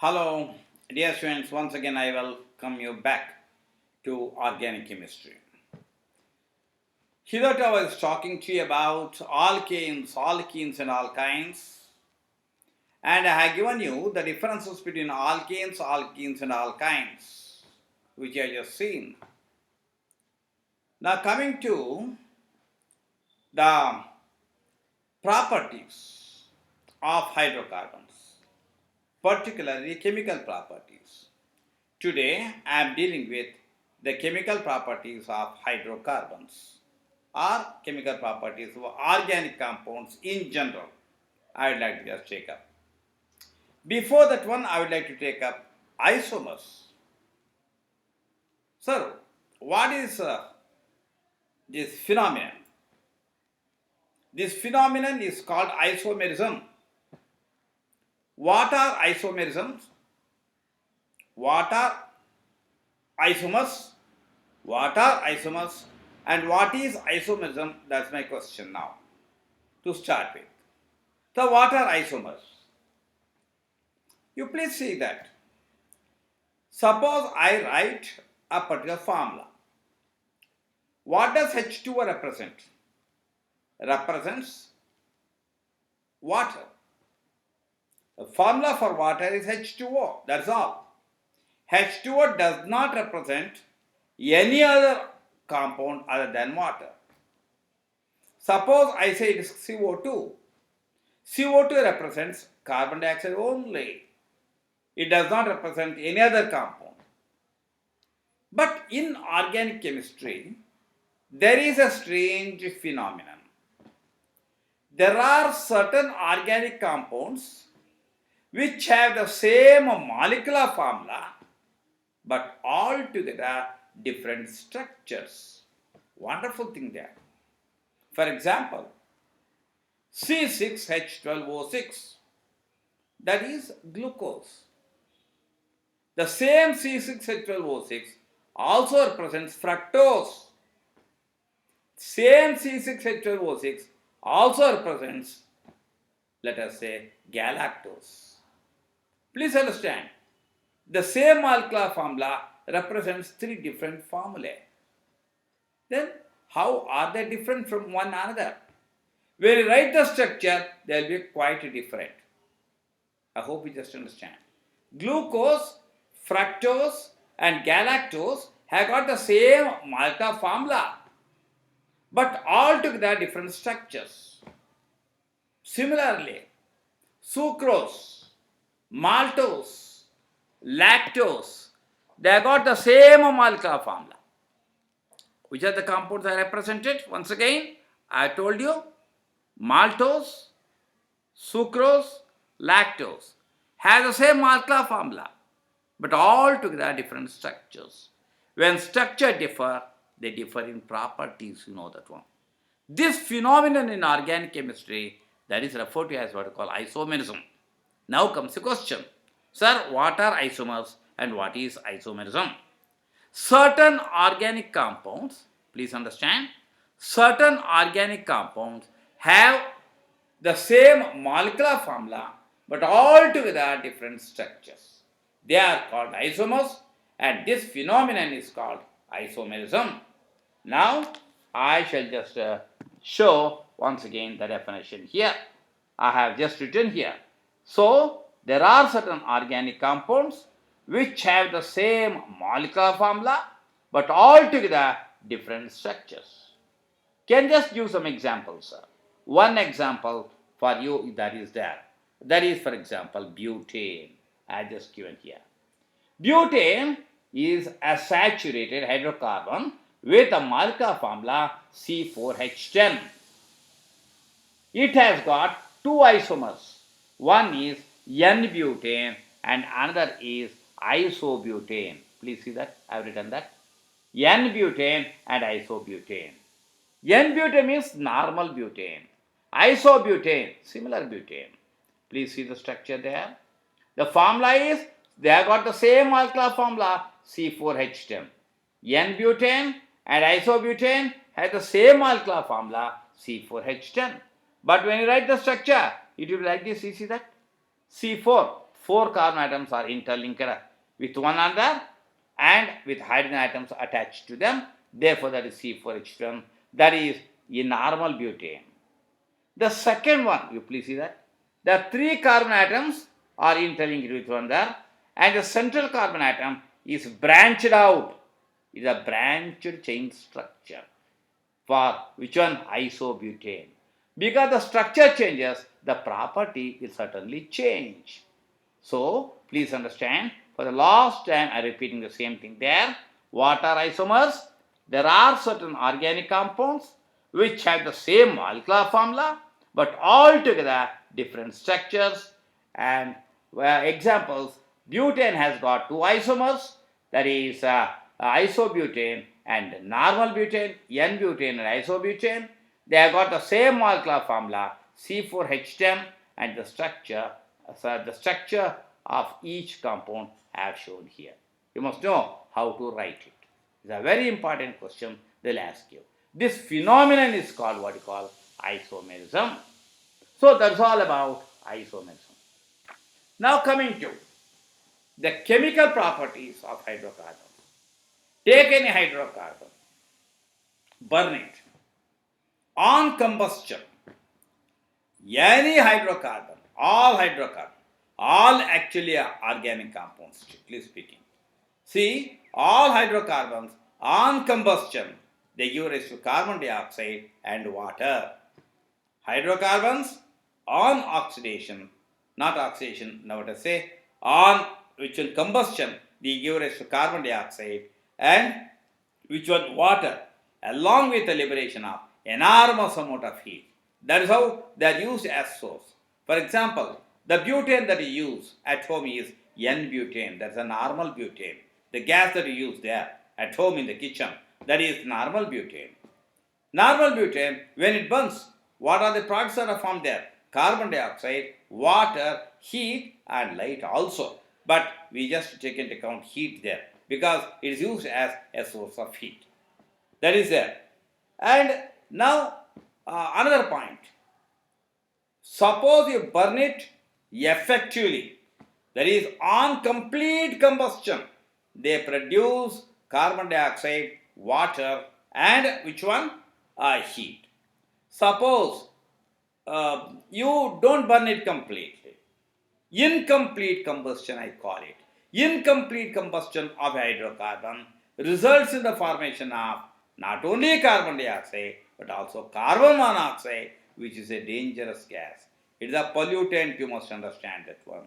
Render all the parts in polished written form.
Hello, dear students. Once again, I welcome you back to organic chemistry. Hitherto, I was talking to you about alkenes, and alkynes, and I have given you the differences between alkenes, and alkynes, which I just seen. Now, coming to the properties of hydrocarbons, particularly chemical properties. Today, I am dealing with the chemical properties of hydrocarbons or chemical properties of organic compounds in general. I would like to just take up. Before that one, I would like to take up isomers. Sir, what is this phenomenon? This phenomenon is called isomerism. What are isomerisms? What are isomers? What are isomers? And what is isomerism? That's my question now to start with. So, what are isomers? You please see that. Suppose I write a particular formula. What does H2O represent? Represents water. The formula for water is H2O. That's all. H2O does not represent any other compound other than water. Suppose I say it is CO2. CO2 represents carbon dioxide only. It does not represent any other compound. But in organic chemistry, there is a strange phenomenon. There are certain organic compounds which have the same molecular formula but altogether different structures. Wonderful thing there. For example, C6H12O6, that is glucose. The same C6H12O6 also represents fructose. Same C6H12O6 also represents, let us say, galactose. Please understand, the same molecular formula represents three different formulae. Then, how are they different from one another? When you write the structure, they will be quite different. I hope you just understand. Glucose, fructose, and galactose have got the same molecular formula, but altogether different structures. Similarly, sucrose, maltose, lactose, they have got the same molecular formula. Which are the compounds I represented? Once again, I told you, maltose, sucrose, lactose have the same molecular formula, but altogether different structures. When structure differ, they differ in properties, you know that one. This phenomenon in organic chemistry, that is referred to as what we call isomerism. Now comes the question. Sir, what are isomers and what is isomerism? Certain organic compounds, please understand, certain organic compounds have the same molecular formula but altogether different structures. They are called isomers, and this phenomenon is called isomerism. Now, I shall just show once again the definition here. I have just written here. So, there are certain organic compounds which have the same molecular formula but altogether different structures. Can just give some examples, sir. One example for you that is there. That is, for example, butane. I have just given here. Butane is a saturated hydrocarbon with a molecular formula C4H10. It has got two isomers. One is N-butane and another is isobutane. Please see that I have written that. N-butane and isobutane. N-butane means normal butane. Isobutane, similar butane. Please see the structure there. The formula is, they have got the same molecular formula C4H10. N-butane and isobutane have the same molecular formula C4H10. But when you write the structure, it will be like this. You see that? C4, 4 carbon atoms are interlinked with one another and with hydrogen atoms attached to them. Therefore, that is C4H10. That is a normal butane. The second one, you please see that. The 3 carbon atoms are interlinked with one another and the central carbon atom is branched out. It is a branched chain structure. For which one? Isobutane. Because the structure changes, the property will certainly change. So, please understand, for the last time I am repeating the same thing there. What are isomers? There are certain organic compounds which have the same molecular formula but altogether different structures. And examples, butane has got 2 isomers, that is isobutane and normal butane, N-butane and isobutane. They have got the same molecular formula C4H10 and the structure of each compound I have shown here. You must know how to write it. It's a very important question they'll ask you. This phenomenon is called what you call isomerism. So that's all about isomerism. Now coming to the chemical properties of hydrocarbons. Take any hydrocarbon, burn it. On combustion, any hydrocarbon, all actually are organic compounds, strictly speaking. See, all hydrocarbons on combustion, they give rise to carbon dioxide and water. Hydrocarbons on oxidation, not oxidation, now let us say, on which one combustion, they give rise to carbon dioxide and which one water, along with the liberation of enormous amount of heat. That is how they are used as source. For example, the butane that you use at home is N-butane, that's a normal butane. The gas that you use there at home in the kitchen, that is normal butane. Normal butane, when it burns, what are the products that are formed there? Carbon dioxide, water, heat and light also. But we just take into account heat there because it is used as a source of heat. That is there. And now another point. Suppose you burn it effectively, that is on complete combustion, they produce carbon dioxide, water and which one? Heat. Suppose you don't burn it completely. Incomplete combustion I call it. Incomplete combustion of hydrocarbon results in the formation of not only carbon dioxide but also carbon monoxide, which is a dangerous gas. It is a pollutant, you must understand that one.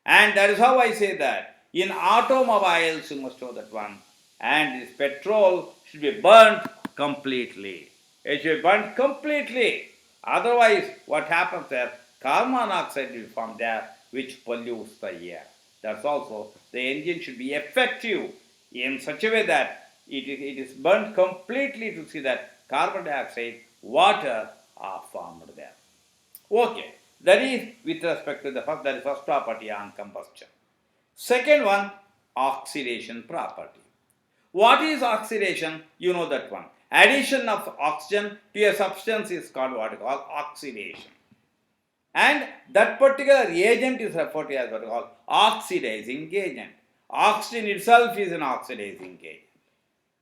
And that is how I say that in automobiles you must know that one. And this petrol should be burnt completely. It should be burnt completely. Otherwise, what happens there? Carbon monoxide will form there, which pollutes the air. That's also, the engine should be effective in such a way that it is burnt completely to see that carbon dioxide, water are formed there. Okay, that is with respect to the first property on combustion. Second one, oxidation property. What is oxidation? You know that one. Addition of oxygen to a substance is called what we call oxidation. And that particular reagent is referred to as what we call oxidizing agent. Oxygen itself is an oxidizing agent.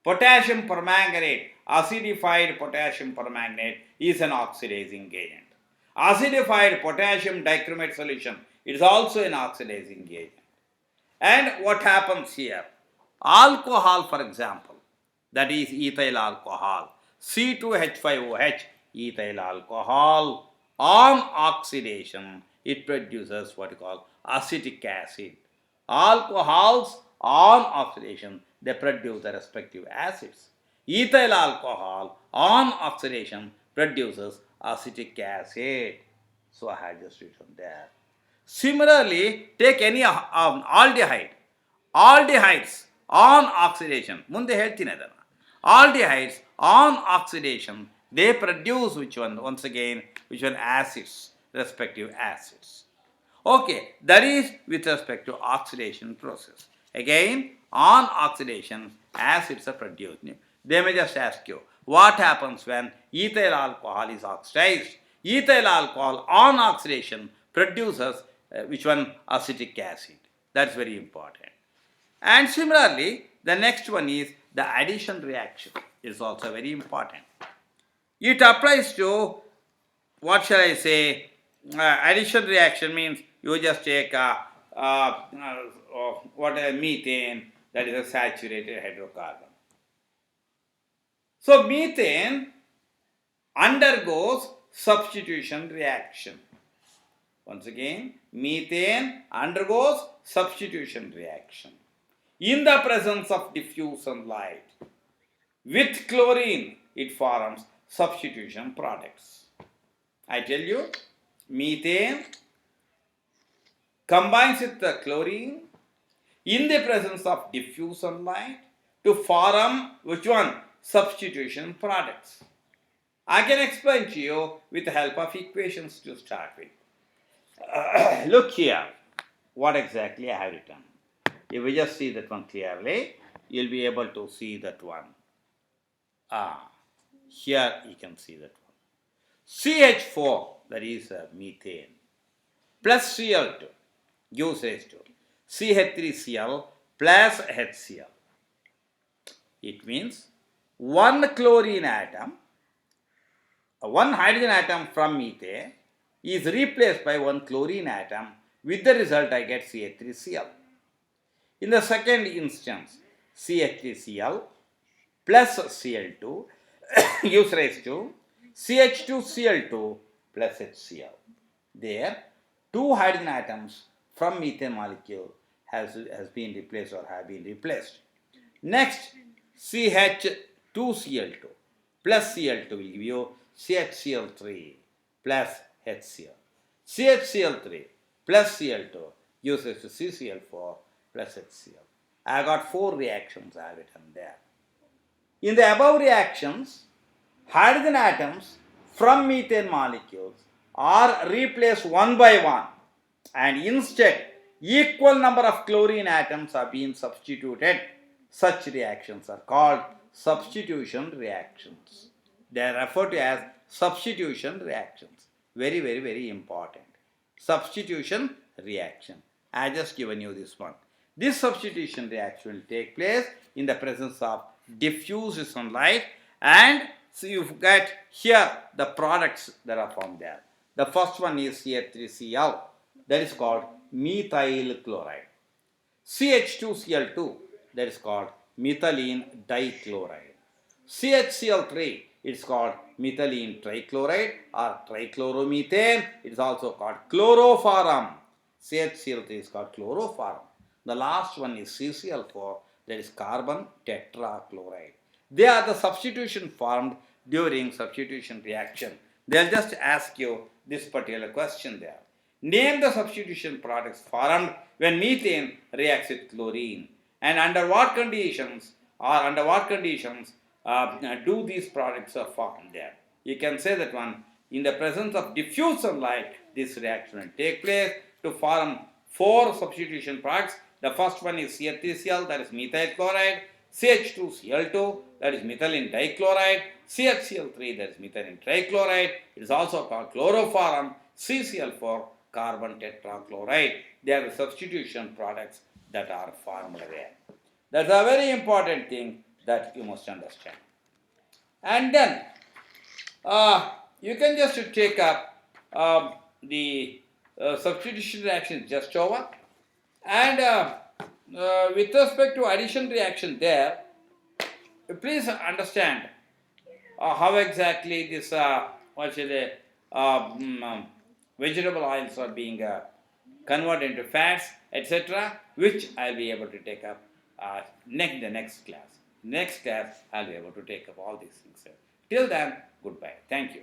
Potassium permanganate, acidified potassium permanganate is an oxidizing agent. Acidified potassium dichromate solution, it is also an oxidizing agent. And what happens here? Alcohol, for example, that is ethyl alcohol, C2H5OH, ethyl alcohol, on oxidation, it produces what we call acetic acid. Alcohols on oxidation, they produce the respective acids. Ethyl alcohol on oxidation produces acetic acid. So I have just written there. Similarly, take any aldehyde. Aldehydes on oxidation. Munde ಹೇಳ್ತೀನಿ ಅದನ್ನು. Aldehydes on oxidation, they produce which one? Once again, which one? Acids, respective acids. Okay, that is with respect to oxidation process. Again, on oxidation, acids are produced. They may just ask you, what happens when ethyl alcohol is oxidized? Ethyl alcohol on oxidation produces which one? Acetic acid. That's very important. And similarly, the next one is the addition reaction. Is also very important. It applies to, what shall I say, addition reaction means you just take methane, that is a saturated hydrocarbon. So methane undergoes substitution reaction. Once again, methane undergoes substitution reaction in the presence of diffuse sunlight. With chlorine, it forms substitution products. I tell you, methane combines with the chlorine in the presence of diffuse sunlight to form which one? Substitution products. I can explain to you with the help of equations to start with. Look here, what exactly I have written. If we just see that one clearly, you'll be able to see that one. Here you can see that one. CH4, that is methane, plus Cl2 gives H2. CH3Cl plus HCl. It means one chlorine atom, one hydrogen atom from methane is replaced by one chlorine atom. With the result, I get CH3Cl. In the second instance, CH3Cl plus Cl2 gives rise to CH2Cl2 plus HCl. There, two hydrogen atoms from methane molecule has been replaced or have been replaced. Next, CH2Cl2 plus Cl2 will give you CHCl3 plus HCl. CHCl3 plus Cl2 gives us to CCl4 plus HCl. I got four reactions I have written there. In the above reactions, hydrogen atoms from methane molecules are replaced one by one, and instead equal number of chlorine atoms are being substituted. Such reactions are called substitution reactions. They are referred to as substitution reactions. Very, very, very important. Substitution reaction. I just given you this one. This substitution reaction will take place in the presence of diffuse sunlight, and so you get here the products that are formed there. The first one is CH3Cl, that is called methyl chloride. CH2Cl2, that is called methylene dichloride. CHCl3, it's called methylene trichloride or trichloromethane. It is also called chloroform. CHCl3 is called chloroform. The last one is CCl4, that is carbon tetrachloride. They are the substitution formed during substitution reaction. They'll just ask you this particular question there. Name the substitution products formed when methane reacts with chlorine, and under what conditions do these products are formed there. You can say that one, in the presence of diffuse sunlight, this reaction will take place to form four substitution products. The first one is CH3Cl, that is methyl chloride, CH2Cl2, that is methylene dichloride, CHCl3, that is methylene trichloride. It is also called chloroform, CCl4, carbon tetrachloride. They are the substitution products that are formed there. That's a very important thing that you must understand. And then you can just take up the substitution reaction just over, and with respect to addition reaction there, please understand how exactly this vegetable oils are being converted into fats, etc., which I'll be able to take up the next class. Next class, I'll be able to take up all these things. Till then, goodbye. Thank you.